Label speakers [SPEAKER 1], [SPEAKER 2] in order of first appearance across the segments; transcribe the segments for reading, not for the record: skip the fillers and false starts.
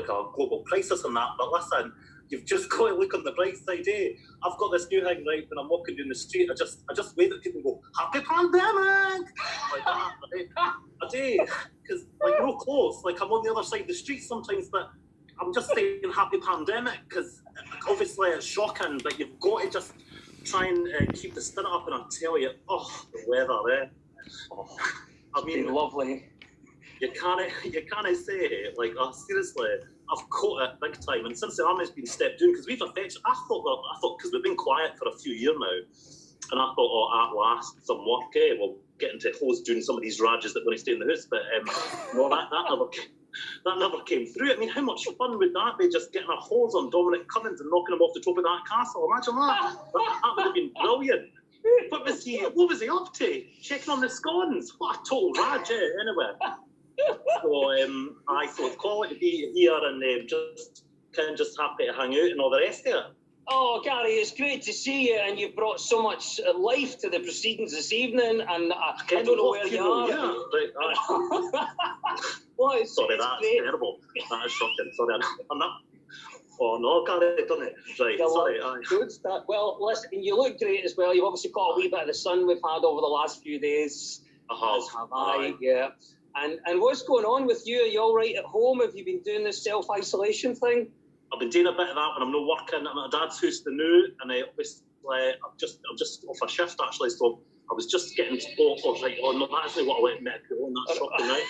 [SPEAKER 1] like a global crisis and that, but listen, you've just got to look on the bright side, eh? I've got this new thing, right, when I'm walking down the street, I just wave at people and go, happy pandemic! Like that, right? I do, because, like, we're all close, like, I'm on the other side of the street sometimes, but I'm just saying happy pandemic, because obviously it's shocking, but you've got to just try and keep the spirit up, and I'll tell you, the weather, eh? I mean,
[SPEAKER 2] lovely.
[SPEAKER 1] You can't say it, like, seriously, I've caught it big time. And since the army's been stepped down, because we've affected, I thought, because we've been quiet for a few years now, and I thought, at last, some work, we'll get into hose doing some of these rages that want to stay in the house, but no, that never came through. I mean, how much fun would that be, just getting a hose on Dominic Cummings and knocking him off the top of that castle? Imagine that. That would have been brilliant. What was he up to? Checking on the scones? What a total rage, anyway. So it's quality to be here and just happy to hang out and all the rest of it.
[SPEAKER 2] Oh, Gary, it's great to see you, and you've brought so much life to the proceedings this evening, and I don't know where you are.
[SPEAKER 1] Yeah, right.
[SPEAKER 2] Well,
[SPEAKER 1] sorry, that's great. Terrible. That is shocking. Sorry, I'm not. Oh no, Gary, done it. Right, sorry.
[SPEAKER 2] Good start. Well, listen, you look great as well. You've obviously got a wee bit of the sun we've had over the last few days. As have I, yeah. And what's going on with you? Are you all right at home? Have you been doing this self-isolation thing?
[SPEAKER 1] I've been doing a bit of that when I'm not working. I'm at my dad's house the now, and I'm just off a shift actually, so I was just getting spoke. I was like, oh no, that isn't what I went to on that shocking night.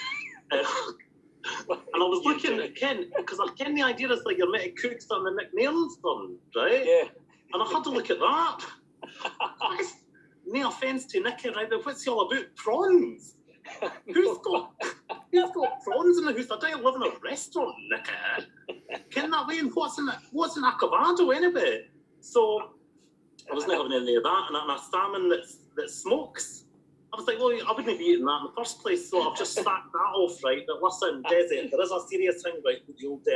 [SPEAKER 1] And I was looking at Ken, because I ken the idea is like you're meant to cook something that Nick Nairn's done, right?
[SPEAKER 2] Yeah.
[SPEAKER 1] And I had to look at that. No offence to Nicky, right? But what's he all about? Prawns? Who's got prawns in the house? I don't live in a restaurant, Nicky. Ken that way, and what's in a cavado anyway? So I wasn't having any of that, and a salmon that smokes. I was like, well, I wouldn't be eating that in the first place, so I've just sacked that off, right? But listen, Desi, there is a serious thing, right, with the old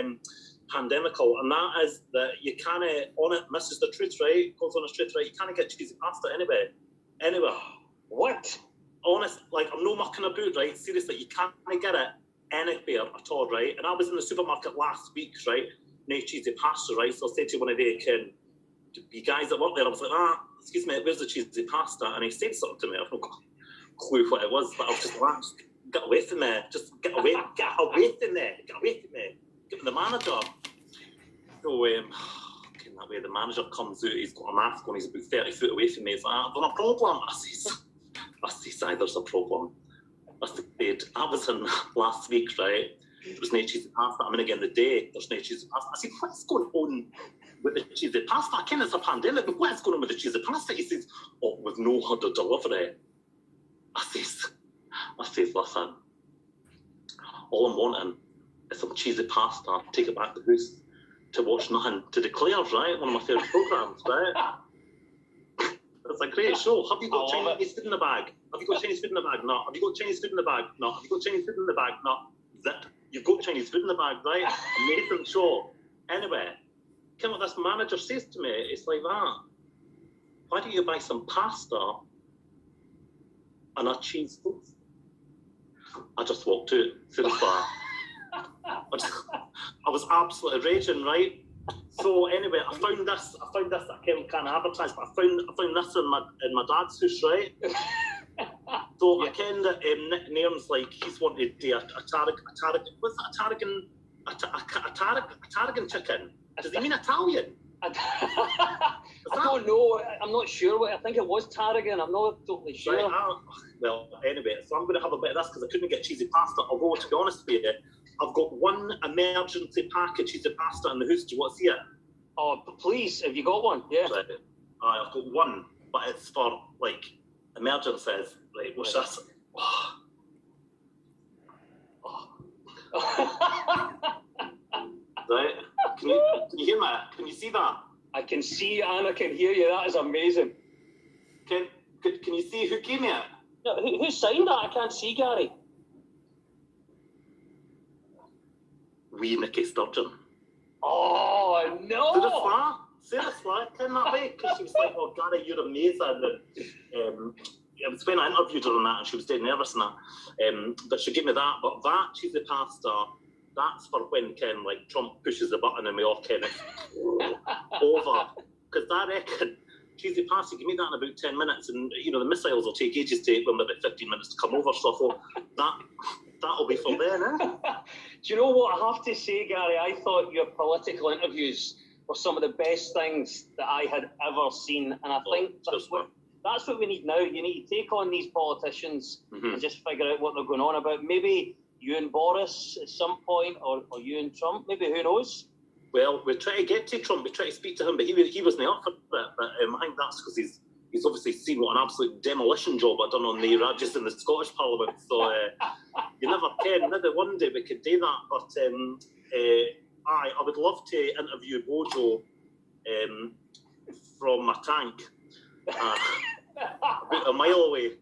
[SPEAKER 1] pandemical, and that is that you can't, on it, this is the truth, right? Goes on the truth, right? You can't get cheesy pasta anywhere.
[SPEAKER 2] What?
[SPEAKER 1] Honest, like, I'm no mucking about, right? Seriously, you can't get it anywhere at all, right? And I was in the supermarket last week, right? No cheesy pasta, right? So I said to one of the you guys that work there, I was like, excuse me, where's the cheesy pasta? And he said something to me, I've no clue what it was, but I was just like, get away from me, just get away from me, get me the manager. So, that way the manager comes out, he's got a mask on, he's about 30 foot away from me, he's like, I've got a problem. I said, there's a problem. I said, I was in last week, right? There was no cheesy pasta. I'm in again the day, there's no cheesy pasta. I said, what's going on with the cheesy pasta? I ken it's a pandemic, but what's going on with the cheesy pasta? He says, we've no had a delivery. I says, listen, all I'm wanting is some cheesy pasta, take it back to the house to watch Nothing to Declare, right? One of my favourite programmes, right? It's a great show. Have you got Chinese food in the bag? Have you got Chinese food in the bag? No. Have you got Chinese food in the bag? No. Have you got Chinese food in the bag? No. Zip. You've got Chinese food in the bag, right? Amazing show. Anyway, what this manager says to me, it's like that. Why don't you buy some pasta and a cheese toast? I just walked out. Seriously. I was absolutely raging, right? So anyway, I found this. I can't advertise, but I found this in my dad's house, right? So I ken that Nick Nairn's like he's wanted a tarragon chicken. Does he mean Italian?
[SPEAKER 2] I don't know. I'm not sure. I think it was tarragon. I'm not totally sure.
[SPEAKER 1] Right, well, anyway, so I'm going to have a bit of this because I couldn't get cheesy pasta. Although, to be honest with you, I've got one emergency pack of cheesy pasta in the house. Do you want to see it?
[SPEAKER 2] Oh, please, have you got one? Yeah.
[SPEAKER 1] Right. I've got one, but it's for, like, emergencies. Right, what's this? Right? Can you hear me? Can you see that?
[SPEAKER 2] I can see and I can hear you. That is amazing.
[SPEAKER 1] Can you see who gave me it?
[SPEAKER 2] No, who signed that? I can't see, Gary.
[SPEAKER 1] Wee Nicky Sturgeon.
[SPEAKER 2] Oh, no!
[SPEAKER 1] Seriously, came that way, because she was like, oh, Gary, you're amazing. And it was when I interviewed her on that, and she was dead nervous and that. But she gave me that. But that cheesy pasta that's for when Ken, like, Trump pushes the button and we all Ken it's over. Because I reckon Cheesy Pass, you can make that in about 10 minutes, and you know the missiles will take ages to about 15 minutes to come over. So I thought that'll be for then, eh?
[SPEAKER 2] Do you know what I have to say, Gary? I thought your political interviews were some of the best things that I had ever seen, and I think that's what we need now. You need to take on these politicians and just figure out what they're going on about. Maybe you and Boris at some point, or you and Trump. Maybe, who knows?
[SPEAKER 1] Well, we try to get to Trump, we try to speak to him, but he wasn't up for it. But I think that's because he's obviously seen what an absolute demolition job I've done on the just in the Scottish Parliament. So you never can. Maybe one day we could do that. But I would love to interview Bojo from my tank, about a mile away.